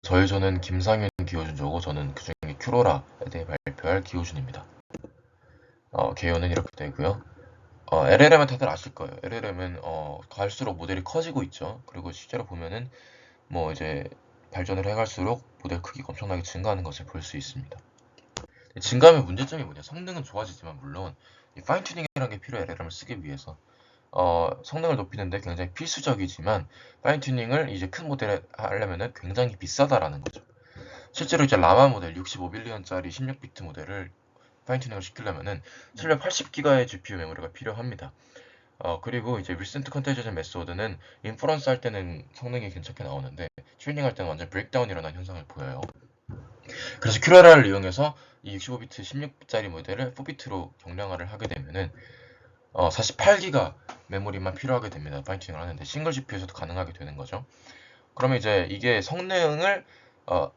저는 김상윤 기호준조고 저는 그중에 큐로라에 대해 발표할 기호준입니다. 개요는 이렇게 되고요. LLM은 다들 아실 거예요. LLM은 갈수록 모델이 커지고 있죠. 그리고 실제로 보면은 뭐 이제 발전을 해갈수록 모델 크기가 엄청나게 증가하는 것을 볼 수 있습니다. 증가하면 문제점이 뭐냐? 성능은 좋아지지만 물론 이 파인 튜닝이라는 게 필요해. LLM을 쓰기 위해서. 성능을 높이는데 굉장히 필수적이지만 파인 튜닝을 이제 큰 모델에 하려면은 굉장히 비싸다라는 거죠. 실제로 이제 라마 모델 65빌리언짜리 16비트 모델을 파인 튜닝을 시키려면은 780기가의 GPU 메모리가 필요합니다. 그리고 이제 리센트 컨테이저전 메소드는 인퍼런스 할 때는 성능이 괜찮게 나오는데 튜닝 할 때는 완전 브레이크다운 일어나는 현상을 보여요. 그래서 큐라라를 이용해서 이 65비트 16짜리 모델을 4비트로 경량화를 하게 되면은 48기가 메모리만 필요하게 됩니다. 파인 튜닝을 하는데 싱글 GPU에서도 가능하게 되는 거죠. 그러면 이제 이게 성능을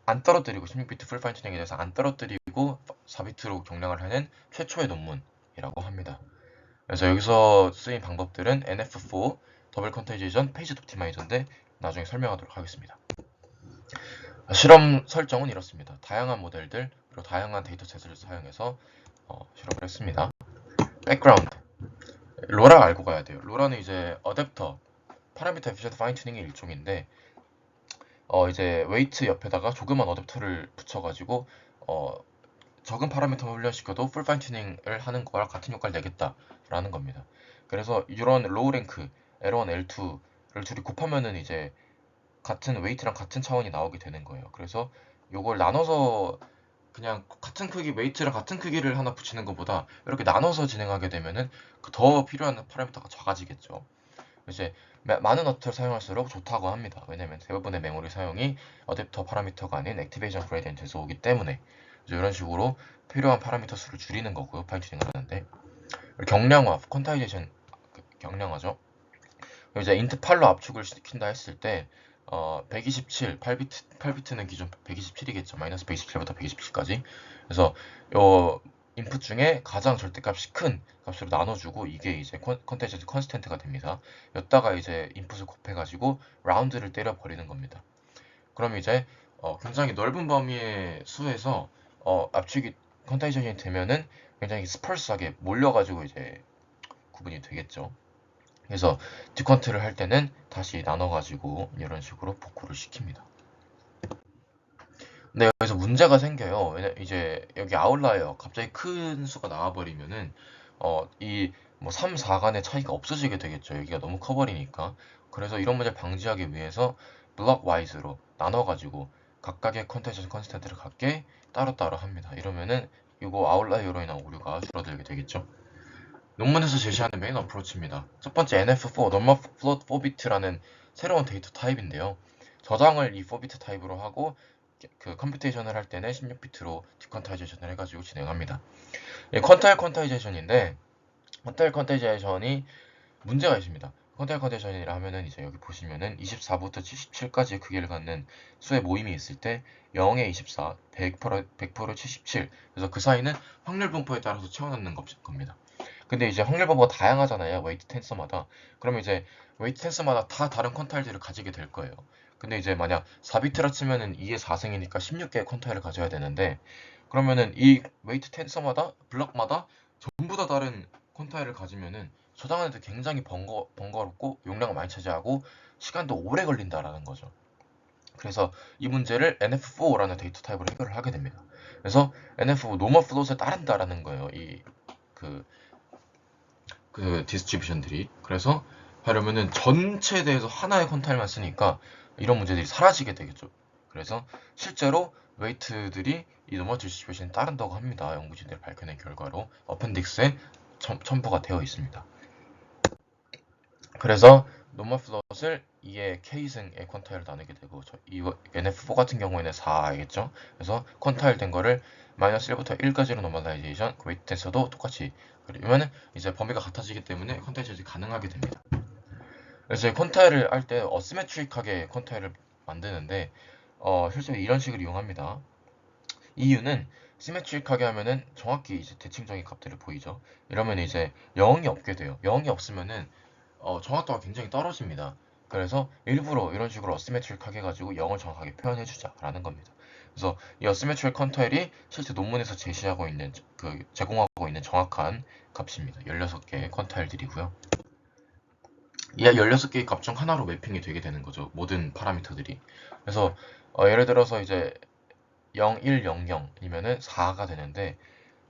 안 떨어뜨리고 16비트 풀 파인 튜닝에 대해서 안 떨어뜨리고 4비트로 경량을 하는 최초의 논문이라고 합니다. 그래서 여기서 쓰인 방법들은 NF4, 더블 컨테이제이션, 페이지 옵티마이저인데 나중에 설명하도록 하겠습니다. 실험 설정은 이렇습니다. 다양한 모델들 그리고 다양한 데이터셋을 사용해서 실험을 했습니다. 백그라운드 로라 알고 가야 돼요. 로라는 이제 어댑터 파라미터 에피셔트 파인 튜닝의 일종인데 이제 웨이트 옆에다가 조그만 어댑터를 붙여가지고 적은 파라미터만 훈련시켜도 풀 파인 튜닝을 하는 거랑 같은 효과를 내겠다라는 겁니다. 그래서 이런 로우 랭크 L1, L2를 둘이 곱하면은 이제 같은 웨이트랑 같은 차원이 나오게 되는 거예요. 그래서 요걸 나눠서 그냥 같은 크기 웨이트랑 같은 크기를 하나 붙이는 것보다 이렇게 나눠서 진행하게 되면은 더 필요한 파라미터가 작아지겠죠. 이제 많은 어댑터를 사용할수록 좋다고 합니다. 왜냐면 대부분의 메모리 사용이 어댑터 파라미터가 아닌 액티베이션 그레디언트에서 오기 때문에 이런 식으로 필요한 파라미터 수를 줄이는 거고요. 파인 튜닝을 하는데 경량화, 퀀타이제이션 경량화죠. 이제 int 8로 압축을 시킨다 했을 때 127, 8비트는 기존 127이겠죠. 마이너스 127부터 127까지. 그래서 요 인풋 중에 가장 절대값이 큰 값으로 나눠주고 이게 이제 컨테이전트 컨스텐트가 됩니다. 여기다가 이제 인풋을 곱해가지고 라운드를 때려버리는 겁니다. 그럼 이제 굉장히 넓은 범위의 수에서 압축이 컨테이전이 되면은 굉장히 스펄스하게 몰려가지고 이제 구분이 되겠죠. 그래서 디컨트를 할 때는 다시 나눠가지고 이런 식으로 복구를 시킵니다. 근데 여기서 문제가 생겨요. 왜냐 이제 여기 아웃라이어 갑자기 큰 수가 나와버리면은 이 뭐 3, 4 간의 차이가 없어지게 되겠죠. 여기가 너무 커버리니까. 그래서 이런 문제를 방지하기 위해서 블럭 와이즈로 나눠가지고 각각의 컨텐츠 컨스텐트를 갖게 따로따로 합니다. 이러면은 이거 아웃라이어로 인한 오류가 줄어들게 되겠죠. 논문에서 제시하는 메인 어프로치입니다. 첫 번째 NF4, Normal Float 4bit라는 새로운 데이터 타입인데요. 저장을 이 4비트 타입으로 하고 그 컴퓨테이션을 할 때는 16비트로 디퀀타이제이션을 해가지고 진행합니다. 퀀타일 퀀타이제이션인데 퀀타일 퀀타이제이션이 문제가 있습니다. 퀀타일 퀀타이제이션이라 하면은 이제 여기 보시면은 24부터 77까지의 크기를 갖는 수의 모임이 있을 때 0에 24, 100% 77. 그래서 그 사이는 확률 분포에 따라서 채워넣는 겁니다. 근데 이제 확률 분포가 다양하잖아요. 웨이트 텐서마다. 그러면 이제 웨이트 텐서마다 다 다른 퀀타일들을 가지게 될 거예요. 근데 이제 만약 4비트라 치면은 2의 4승이니까 16개의 퀀타일을 가져야 되는데 그러면은 이 웨이트 텐서마다 블럭마다 전부 다 다른 퀀타일을 가지면은 저장하는데 굉장히 번거롭고 용량을 많이 차지하고 시간도 오래 걸린다라는 거죠. 그래서 이 문제를 NF4라는 데이터 타입으로 해결을 하게 됩니다. 그래서 NF4 노멀 플롯에 따른다라는 거예요. 그 디스트리뷰션들이. 그래서 하려면은 전체에 대해서 하나의 컨타일만 쓰니까 이런 문제들이 사라지게 되겠죠. 그래서 실제로 웨이트들이 이 노멀 디스트리뷰션에 따른다고 합니다. 연구진들이 밝혀낸 결과로 어펜딕스에 첨부가 되어 있습니다. 그래서 노멀 플롯을 2의 K승의 퀀타일을 나누게 되고 이 NF4 같은 경우에는 4겠죠. 그래서 퀀타일 된 거를 마이너스 1부터 1까지로 노멀라이제이션, 그 웨이트 텐서도 똑같이 그러면은 이제 범위가 같아지기 때문에 퀀타이제이션이 가능하게 됩니다. 그래서 퀀타일을 할 때 어시메트릭하게 퀀타일을 만드는데 실제로 이런 식을 이용합니다. 이유는 시메트릭하게 하면은 정확히 이제 대칭적인 값들을 보이죠. 이러면 이제 0이 없게 돼요. 0이 없으면은 정확도가 굉장히 떨어집니다. 그래서 일부러 이런 식으로 어시메트릭하게 해가지고 0을 정확하게 표현해주자라는 겁니다. 그래서 이 어시메트릭 퀀타일이 실제 논문에서 제시하고 있는 제공하고 있는 정확한 값입니다. 16개의 퀀타일들이고요. 이 16개의 값 중 하나로 매핑이 되게 되는 거죠. 모든 파라미터들이. 그래서 예를 들어서 이제 0, 1, 0, 0이면은 4가 되는데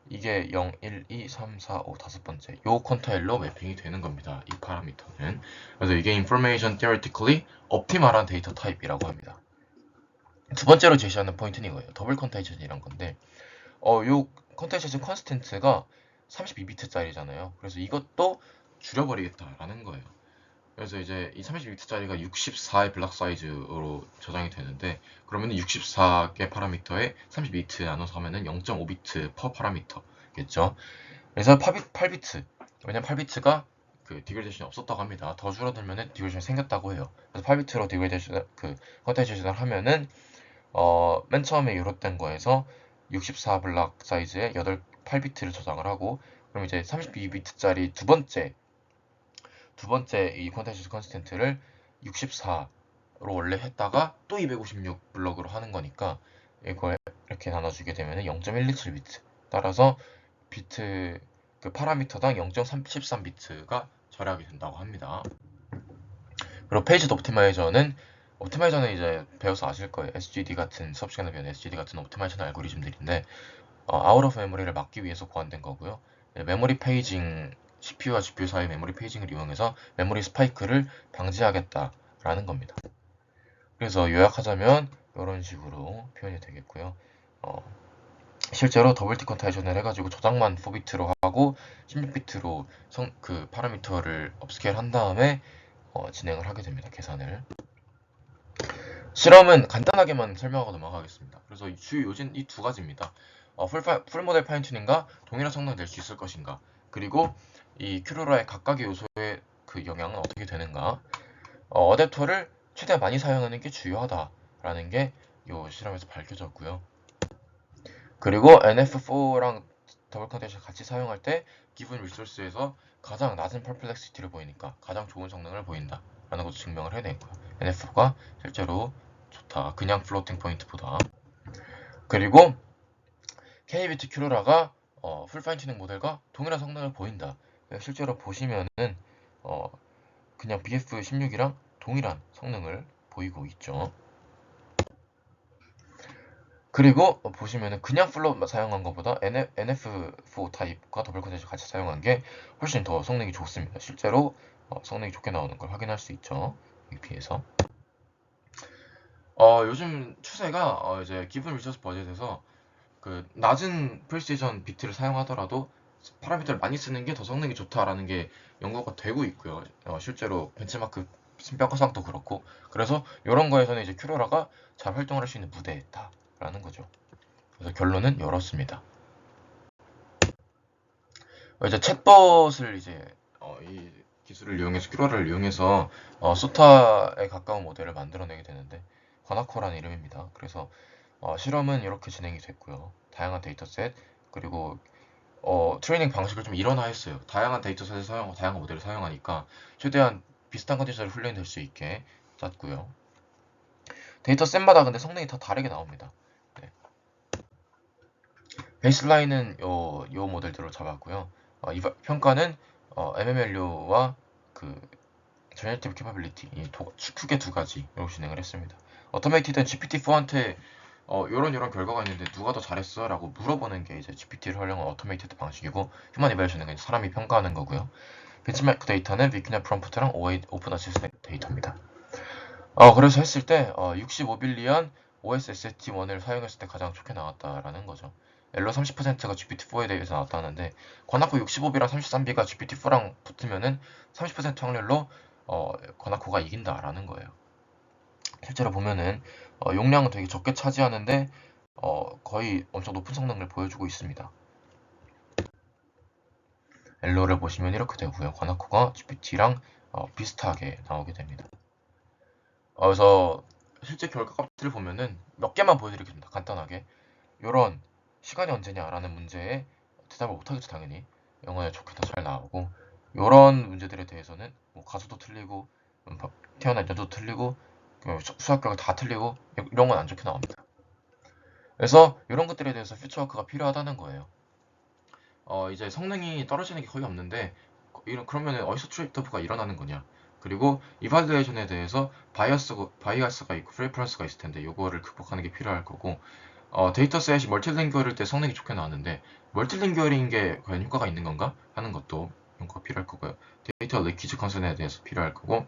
이게 0, 1, 2, 3, 4, 5 다섯 번째 요 퀀타일로 매핑이 되는 겁니다. 이 파라미터는. 그래서 이게 Information Theoretically Optimal한 데이터 타입이라고 합니다. 두 번째로 제시하는 포인트는 이거예요. 더블 퀀타이제이션이란 건데 요 퀀타이제이션 컨스턴트가 32비트짜리잖아요. 그래서 이것도 줄여버리겠다라는 거예요. 그래서 이제 이 32비트짜리가 64의 블락 사이즈로 저장이 되는데 그러면 64개 파라미터에 32비트 나눠서 하면은 0.5비트 퍼 파라미터겠죠. 그래서 8비트 왜냐면 8비트가 그 디그레데이션이 없었다고 합니다. 더 줄어들면은 디그레데이션이 생겼다고 해요. 그래서 8비트로 디그레데이션 퀀타이제이션을 하면은 맨 처음에 유럽된 거에서 64 블락 사이즈의 8비트를 저장을 하고 그럼 이제 32비트짜리 두 번째 이 퀀타이제이션 컨스턴트를 64로 원래 했다가 또 256 블럭으로 하는 거니까 이걸 이렇게 나눠주게 되면 0.127비트 따라서 비트 그 파라미터당 0.33비트가 절약이 된다고 합니다. 그리고 페이지 옵티마이저는 이제 배워서 아실 거예요. SGD 같은 수업 시간에 배운 SGD 같은 옵티마이저 알고리즘들인데 아웃 오브 메모리를 막기 위해서 고안된 거고요. 메모리 페이징 CPU와 GPU 사이 메모리 페이징을 이용해서 메모리 스파이크를 방지하겠다라는 겁니다. 그래서 요약하자면 이런 식으로 표현이 되겠고요. 실제로 더블 디컨타이션을 해가지고 저장만 4비트로 하고 16비트로 그 파라미터를 업스케일 한 다음에 진행을 하게 됩니다. 계산을. 실험은 간단하게만 설명하고 넘어가겠습니다. 그래서 주요 요지는 이 두 가지입니다. 풀 모델 파인튜닝과 동일한 성능을 낼 수 있을 것인가, 그리고 이 큐로라의 각각의 요소의 그 영향은 어떻게 되는가, 어댑터를 최대한 많이 사용하는 게 중요하다라는 게 이 실험에서 밝혀졌고요. 그리고 NF4랑 더블 컨텐션 같이 사용할 때 기본 리소스에서 가장 낮은 퍼플렉시티를 보이니까 가장 좋은 성능을 보인다라는 것도 증명을 해냈고요. NF4가 실제로 좋다. 그냥 플로팅 포인트보다. 그리고 K비트 큐로라가 풀 파인튜닝 모델과 동일한 성능을 보인다. 실제로 보시면은 그냥 BF16이랑 동일한 성능을 보이고 있죠. 그리고 보시면은 그냥 플롯 사용한 것보다 NF4 타입과 더블 컨텐션 같이 사용한 게 훨씬 더 성능이 좋습니다. 실제로 성능이 좋게 나오는 걸 확인할 수 있죠. 에 비해서. 요즘 추세가 이제 기본 리소스 버젯에서 그 낮은 프리시전 비트를 사용하더라도 파라미터를 많이 쓰는 게 더 성능이 좋다라는 게 연구가 되고 있고요. 실제로 벤치마크 신평가상도 그렇고 그래서 이런 거에서는 이제 큐로라가 잘 활동을 할 수 있는 무대다라는 거죠. 그래서 결론은 이렇습니다. 이제 챗봇을 이제 이 기술을 이용해서 큐로라를 이용해서 소타에 가까운 모델을 만들어내게 되는데 과나코라는 이름입니다. 그래서 실험은 이렇게 진행이 됐고요. 다양한 데이터셋 그리고 트레이닝 방식을 좀 일원화했어요. 다양한 데이터셋을 사용하고 다양한 모델을 사용하니까 최대한 비슷한 컨디션을 훈련될 수 있게 짰고요. 데이터셋마다 근데 성능이 다 다르게 나옵니다. 네. 베이스라인은 요 모델들로 잡았고요. 이 평가는 MMLU와 그 Generative Capability 크게 두 가지로 진행을 했습니다. 오토메이티드는 GPT-4한테 요런 결과가 있는데 누가 더 잘했어? 라고 물어보는 게 이제 GPT를 활용한 오토메이티드 방식이고 휴먼 이벨루션은 사람이 평가하는 거고요. 벤치마크 데이터는 위키나 프롬프트랑 오픈 어시스트 데이터입니다. 그래서 했을 때 65빌리언 OSST1을 사용했을 때 가장 좋게 나왔다라는 거죠. 엘로 30%가 GPT-4에 대해서 나왔다는데 관하코 65비랑 33비가 GPT-4랑 붙으면은 30% 확률로 관하코가 이긴다라는 거예요. 실제로 보면은 용량은 되게 적게 차지하는데 거의 엄청 높은 성능을 보여주고 있습니다. 엘로를 보시면 이렇게 되고요. 관하코가 GPT랑 비슷하게 나오게 됩니다. 그래서 실제 결과값들을 보면은 몇 개만 보여드리겠습니다. 간단하게. 요런 시간이 언제냐라는 문제에 대답을 못하겠죠, 당연히. 영어에 좋게 더 잘 나오고 요런 문제들에 대해서는 뭐 가수도 틀리고 태어난 년도 틀리고 수학 결과 다 틀리고 이런 건 안 좋게 나옵니다. 그래서 이런 것들에 대해서 퓨처워크가 필요하다는 거예요. 이제 성능이 떨어지는 게 거의 없는데 그러면 어디서 트레이드오프가 일어나는 거냐? 그리고 이발루에이션에 대해서 바이어스가 있고 프레퍼런스가 있을 텐데 요거를 극복하는 게 필요할 거고 데이터셋이 멀티링구얼일 때 성능이 좋게 나왔는데 멀티링구얼인 게 과연 효과가 있는 건가 하는 것도 연구가 필요할 거고요. 데이터 리키지 컨선에 대해서 필요할 거고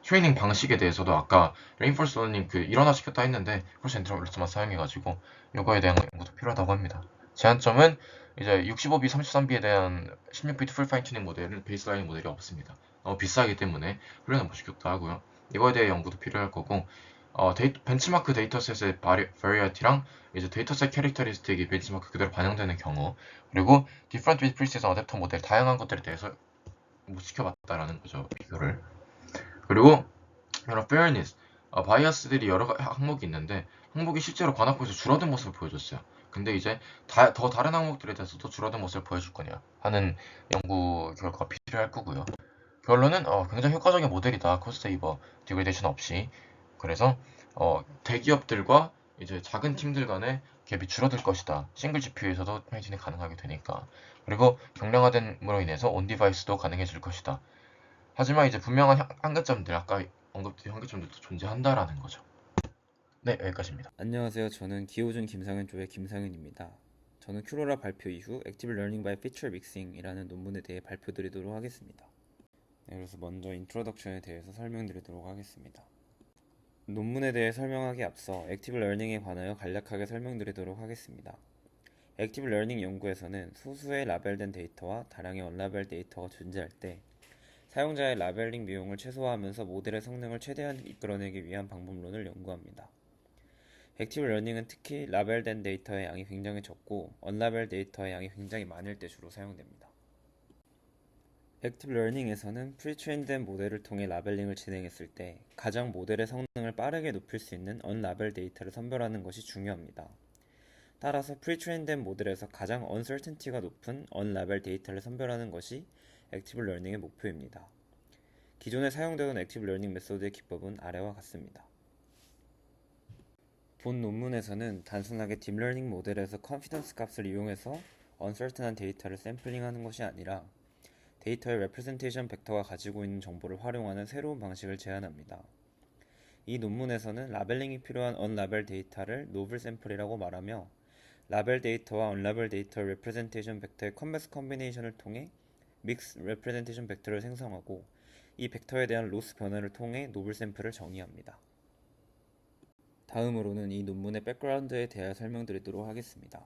트레이닝 방식에 대해서도 아까 레인포스 러닝 일어나 시켰다 했는데 홀스 인터벌스만 사용해가지고 요거에 대한 연구도 필요하다고 합니다. 제한점은 이제 65B, 33B에 대한 16비트 풀 파인 튜닝 모델은 베이스라인 모델이 없습니다. 비싸기 때문에 훈련을 못 시켰다 하고요. 이거에 대해 연구도 필요할 거고 벤치마크 데이터셋의 바리어티랑 이제 데이터셋 캐릭터리스틱이 벤치마크 그대로 반영되는 경우 그리고 디퍼런트 위드 프리시전 어댑터 모델 다양한 것들에 대해서 못 시켜봤다라는 거죠. 비교를. 그리고 여러 fairness 바이어스들이 여러 항목이 있는데 항목이 실제로 관학부에서 줄어든 모습을 보여줬어요. 근데 이제 더 다른 항목들에 대해서도 줄어든 모습을 보여줄 거냐 하는 연구 결과가 필요할 거고요. 결론은 굉장히 효과적인 모델이다. 코스트 세이버 디그레이션 없이. 그래서 대기업들과 이제 작은 팀들 간의 갭이 줄어들 것이다. 싱글 GPU에서도 회진이 가능하게 되니까. 그리고 경량화됨으로 인해서 온 디바이스도 가능해질 것이다. 하지만 이제 분명한 한계점들, 아까 언급드린 한계점들도 존재한다라는 거죠. 네, 여기까지입니다. 안녕하세요. 저는 기호준 김상현 쪽의 김상현입니다. 저는 큐로라 발표 이후 Active Learning by Feature Mixing이라는 논문에 대해 발표드리도록 하겠습니다. 네, 그래서 먼저 인트로덕션에 대해서 설명드리도록 하겠습니다. 논문에 대해 설명하기 앞서 Active Learning에 관하여 간략하게 설명드리도록 하겠습니다. Active Learning 연구에서는 소수의 라벨된 데이터와 다량의 언라벨 데이터가 존재할 때 사용자의 라벨링 비용을 최소화하면서 모델의 성능을 최대한 이끌어내기 위한 방법론을 연구합니다. 액티브 러닝은 특히 라벨된 데이터의 양이 굉장히 적고 언라벨 데이터의 양이 굉장히 많을 때 주로 사용됩니다. 액티브 러닝에서는 프리트레인된 모델을 통해 라벨링을 진행했을 때 가장 모델의 성능을 빠르게 높일 수 있는 언라벨 데이터를 선별하는 것이 중요합니다. 따라서 프리트레인된 모델에서 가장 언설튼티가 높은 언라벨 데이터를 선별하는 것이 액티브 러닝의 목표입니다. 기존에 사용되던 액티브 러닝 메소드의 기법은 아래와 같습니다. 본 논문에서는 단순하게 딥러닝 모델에서 컨피던스 값을 이용해서 언설튼한 데이터를 샘플링하는 것이 아니라 데이터의 레프레젠테이션 벡터가 가지고 있는 정보를 활용하는 새로운 방식을 제안합니다. 이 논문에서는 라벨링이 필요한 언라벨 데이터를 노블 샘플이라고 말하며 라벨 데이터와 언라벨 데이터의 레프레젠테이션 벡터의 컨버스 컨비네이션을 통해 믹스 레프레젠테이션 벡터를 생성하고 이 벡터에 대한 로스 변화를 통해 노블 샘플을 정의합니다. 다음으로는 이 논문의 백그라운드에 대하여 설명드리도록 하겠습니다.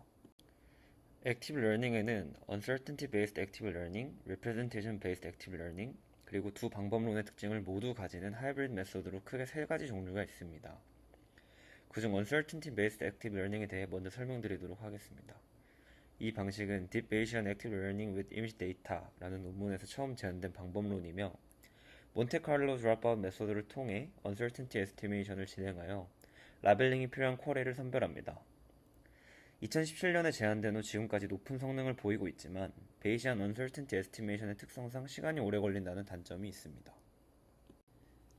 액티브 러닝에는 Uncertainty Based Active Learning, Representation Based Active Learning, 그리고 두 방법론의 특징을 모두 가지는 하이브리드 메소드로 크게 세 가지 종류가 있습니다. 그중 Uncertainty Based Active Learning에 대해 먼저 설명드리도록 하겠습니다. 이 방식은 Deep Bayesian Active Learning with Image Data라는 논문에서 처음 제안된 방법론이며 몬테카를로 드롭아웃 메소드를 통해 Uncertainty Estimation을 진행하여 라벨링이 필요한 쿼리를 선별합니다. 2017년에 제안된 후 지금까지 높은 성능을 보이고 있지만 베이시안 언설튼티 에스티메이션의 특성상 시간이 오래 걸린다는 단점이 있습니다.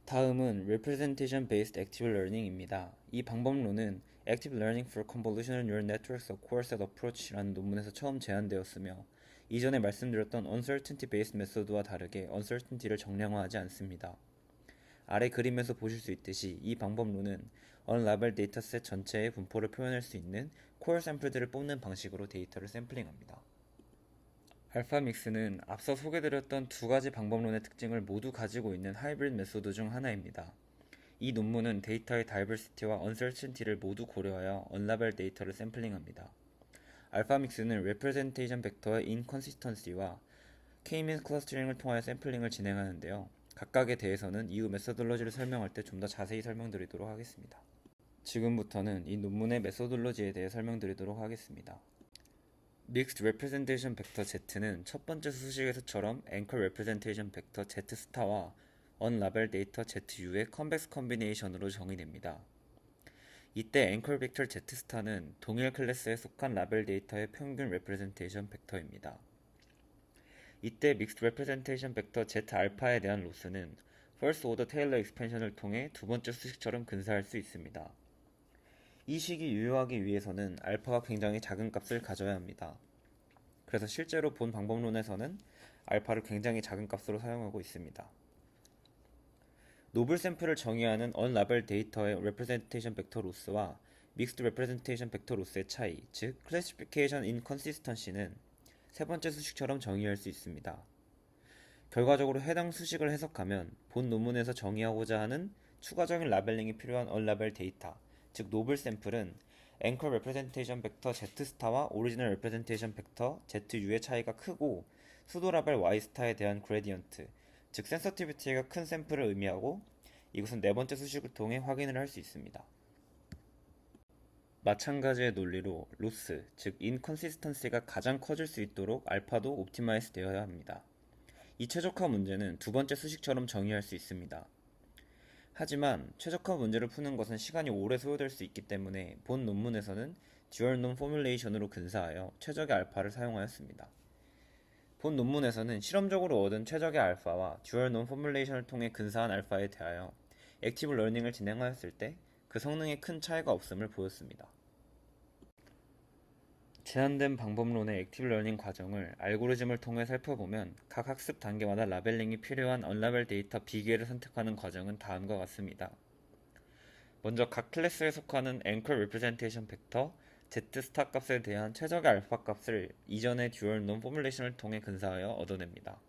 다음은 Representation Based Active Learning입니다. 이 방법론은 Active Learning for Convolutional Neural Networks of Coarse Approach라는 논문에서 처음 제안되었으며 이전에 말씀드렸던 Uncertainty Based 메소드와 다르게 Uncertainty를 정량화하지 않습니다. 아래 그림에서 보실 수 있듯이 이 방법론은 언라벨 데이터셋 전체의 분포를 표현할 수 있는 코어 샘플들을 뽑는 방식으로 데이터를 샘플링합니다. 알파믹스는 앞서 소개드렸던 두 가지 방법론의 특징을 모두 가지고 있는 하이브리드 메소드 중 하나입니다. 이 논문은 데이터의 다이버시티와 언설튼티를 모두 고려하여 언라벨 데이터를 샘플링합니다. 알파믹스는 레프레젠테이션 벡터의 인컨시스턴시와 K-means 클러스터링을 통하여 샘플링을 진행하는데요. 각각에 대해서는 이후 메소돌로지를 설명할 때 좀 더 자세히 설명드리도록 하겠습니다. 지금부터는 이 논문의 메소돌로지에 대해 설명드리도록 하겠습니다. Mixed Representation Vector Z는 첫 번째 수식에서처럼 Anchor Representation Vector Z 스타와 Unlabeled Data ZU의 Convex Combination으로 정의됩니다. 이때 Anchor Vector Z 스타는 동일 클래스에 속한 라벨 데이터의 평균 레프레젠테이션 벡터입니다. 이때 믹스드 레프레젠테이션 벡터 Z 알파에 대한 로스는 First Order Taylor Expansion을 통해 두 번째 수식처럼 근사할 수 있습니다. 이 식이 유효하기 위해서는 알파가 굉장히 작은 값을 가져야 합니다. 그래서 실제로 본 방법론에서는 알파를 굉장히 작은 값으로 사용하고 있습니다. 노블 샘플을 정의하는 unlabeled 데이터의 representation vector loss와 mixed representation vector loss의 차이, 즉 classification inconsistency는 세 번째 수식처럼 정의할 수 있습니다. 결과적으로 해당 수식을 해석하면 본 논문에서 정의하고자 하는 추가적인 라벨링이 필요한 unlabeled 데이터, 즉 노블 샘플은 anchor representation vector Z-와 original representation vector ZU의 차이가 크고 수도 라벨 Y-에 대한 그레디언트, 즉 센서티비티가 큰 샘플을 의미하고 이것은 네 번째 수식을 통해 확인을 할 수 있습니다. 마찬가지의 논리로 로스, 즉 인컨시스턴시가 가장 커질 수 있도록 알파도 옵티마이즈 되어야 합니다. 이 최적화 문제는 두 번째 수식처럼 정의할 수 있습니다. 하지만 최적화 문제를 푸는 것은 시간이 오래 소요될 수 있기 때문에 본 논문에서는 듀얼 놈 포뮬레이션으로 근사하여 최적의 알파를 사용하였습니다. 본 논문에서는 실험적으로 얻은 최적의 알파와 듀얼 놈 포뮬레이션을 통해 근사한 알파에 대하여 액티브 러닝을 진행하였을 때 그 성능에 큰 차이가 없음을 보였습니다. 제한된 방법론의 액티브 러닝 과정을 알고리즘을 통해 살펴보면 각 학습 단계마다 라벨링이 필요한 언라벨 데이터 B개를 선택하는 과정은 다음과 같습니다. 먼저 각 클래스에 속하는 앵커 리프레젠테이션 벡터 Z 스타 값에 대한 최적의 알파 값을 이전의 듀얼 놈 포뮬레이션을 통해 근사하여 얻어냅니다.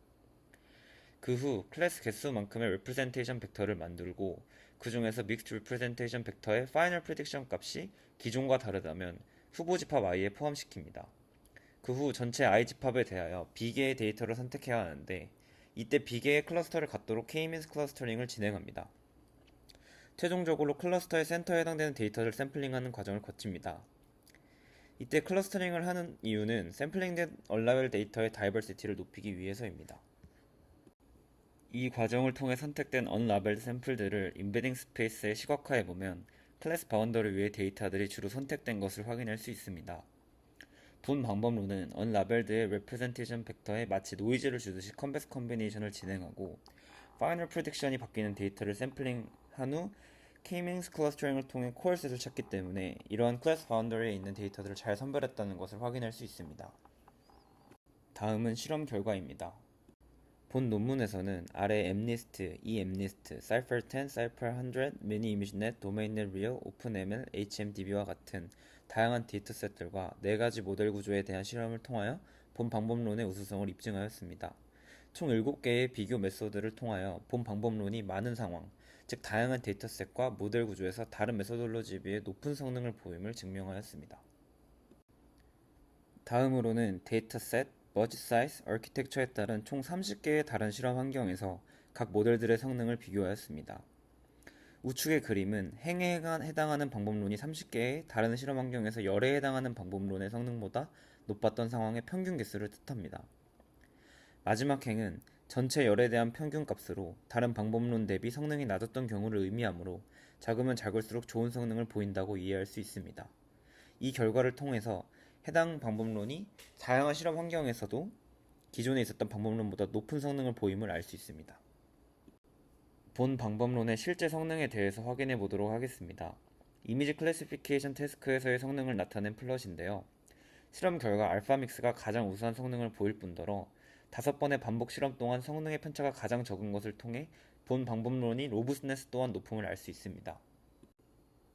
그 후 클래스 개수만큼의 리프레젠테이션 벡터를 만들고 그 중에서 믹스드 리프레젠테이션 벡터의 파이널 프리딕션 값이 기존과 다르다면 후보 집합 i에 포함시킵니다. 그 후 전체 i 집합에 대하여 B개의 데이터를 선택해야 하는데 이때 B개의 클러스터를 갖도록 K-means 클러스터링을 진행합니다. 최종적으로 클러스터의 센터에 해당되는 데이터를 샘플링하는 과정을 거칩니다. 이때 클러스터링을 하는 이유는 샘플링된 언라벨 데이터의 다이버시티를 높이기 위해서입니다. 이 과정을 통해 선택된 언라벨드 샘플들을 인베딩 스페이스에 시각화해보면 클래스 바운더리 위의 데이터들이 주로 선택된 것을 확인할 수 있습니다. 본 방법론은 언라벨드의 레프레젠테이션 벡터에 마치 노이즈를 주듯이 컨벡스 컨비네이션을 진행하고 파이널 프리딕션이 바뀌는 데이터를 샘플링한 후 K-means 클러스터링을 통해 코어셋을 찾기 때문에 이러한 클래스 바운더리에 있는 데이터들을 잘 선별했다는 것을 확인할 수 있습니다. 다음은 실험 결과입니다. 본 논문에서는 아래 MNIST, EMNIST, Cypher10, Cypher100, Mini ImageNet, DomainNet Real, OpenML, HMDB와 같은 다양한 데이터셋들과 4가지 모델 구조에 대한 실험을 통하여 본 방법론의 우수성을 입증하였습니다. 총 7개의 비교 메소드를 통하여 본 방법론이 많은 상황, 즉 다양한 데이터셋과 모델 구조에서 다른 메소돌로지에 비해 높은 성능을 보임을 증명하였습니다. 다음으로는 데이터셋, 버짓 사이즈, 아키텍처에 따른 총 30개의 다른 실험 환경에서 각 모델들의 성능을 비교하였습니다. 우측의 그림은 행에 해당하는 방법론이 30개의 다른 실험 환경에서 열에 해당하는 방법론의 성능보다 높았던 상황의 평균 개수를 뜻합니다. 마지막 행은 전체 열에 대한 평균 값으로 다른 방법론 대비 성능이 낮았던 경우를 의미하므로 작으면 작을수록 좋은 성능을 보인다고 이해할 수 있습니다. 이 결과를 통해서 해당 방법론이 다양한 실험 환경에서도 기존에 있었던 방법론보다 높은 성능을 보임을 알 수 있습니다. 본 방법론의 실제 성능에 대해서 확인해 보도록 하겠습니다. 이미지 클래시피케이션 태스크에서의 성능을 나타낸 플롯인데요. 실험 결과 알파믹스가 가장 우수한 성능을 보일 뿐더러 5번의 반복 실험 동안 성능의 편차가 가장 적은 것을 통해 본 방법론이 로부스네스 또한 높음을 알 수 있습니다.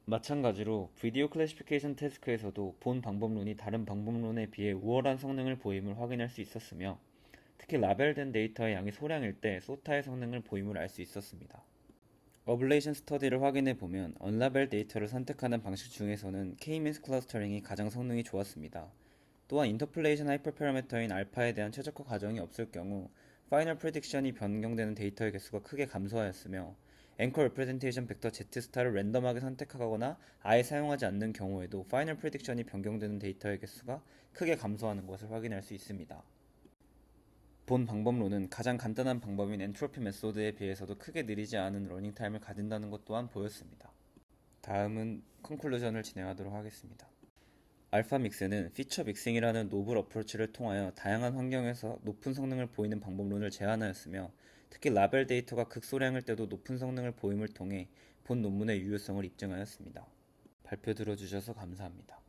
마찬가지로 비디오 클래시피케이션 태스크에서도 본 방법론이 다른 방법론에 비해 우월한 성능을 보임을 확인할 수 있었으며 특히 라벨된 데이터의 양이 소량일 때 소타의 성능을 보임을 알 수 있었습니다. 어블레이션 스터디를 확인해 보면 언라벨 데이터를 선택하는 방식 중에서는 K-means 클러스터링이 가장 성능이 좋았습니다. 또한 인터폴레이션 하이퍼패러미터인 알파에 대한 최적화 과정이 없을 경우 파이널 프리딕션이 변경되는 데이터의 개수가 크게 감소하였으며 앵커 레프레젠테이션 벡터 Z-를 랜덤하게 선택하거나 아예 사용하지 않는 경우에도 파이널 프리딕션이 변경되는 데이터의 개수가 크게 감소하는 것을 확인할 수 있습니다. 본 방법론은 가장 간단한 방법인 엔트로피 메소드에 비해서도 크게 느리지 않은 러닝 타임을 가진다는 것 또한 보였습니다. 다음은 컨클루전을 진행하도록 하겠습니다. 알파 믹스는 피처 믹싱이라는 노블 어프로치를 통하여 다양한 환경에서 높은 성능을 보이는 방법론을 제안하였으며 특히 라벨 데이터가 극소량일 때도 높은 성능을 보임을 통해 본 논문의 유효성을 입증하였습니다. 발표 들어주셔서 감사합니다.